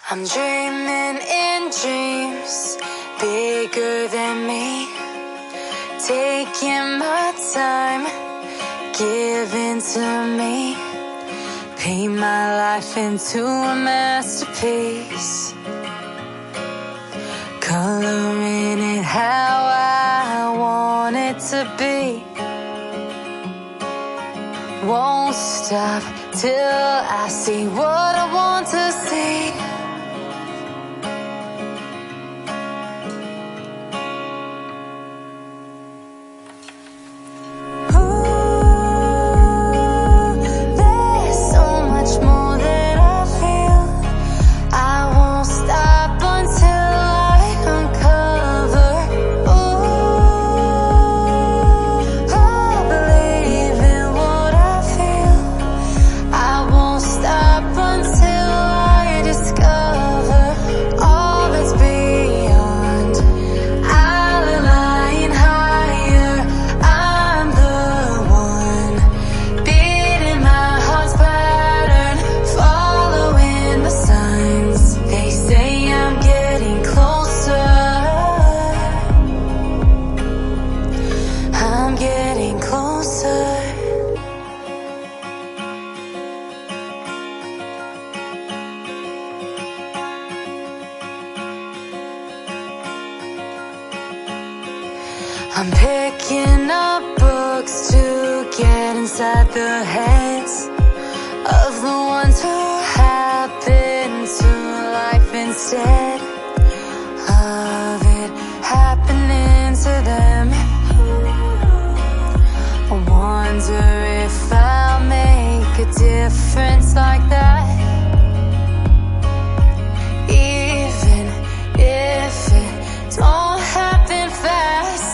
I'm dreaming in dreams bigger than me, taking my time, giving to me, paint my life into a masterpiece, coloring it how I want it to be. Won't stop till I see what I want to see. I'm picking up books to get inside the heads of the ones who happen to life instead of it happening to them. I wonder if I'll make a difference like that, even if it don't happen fast.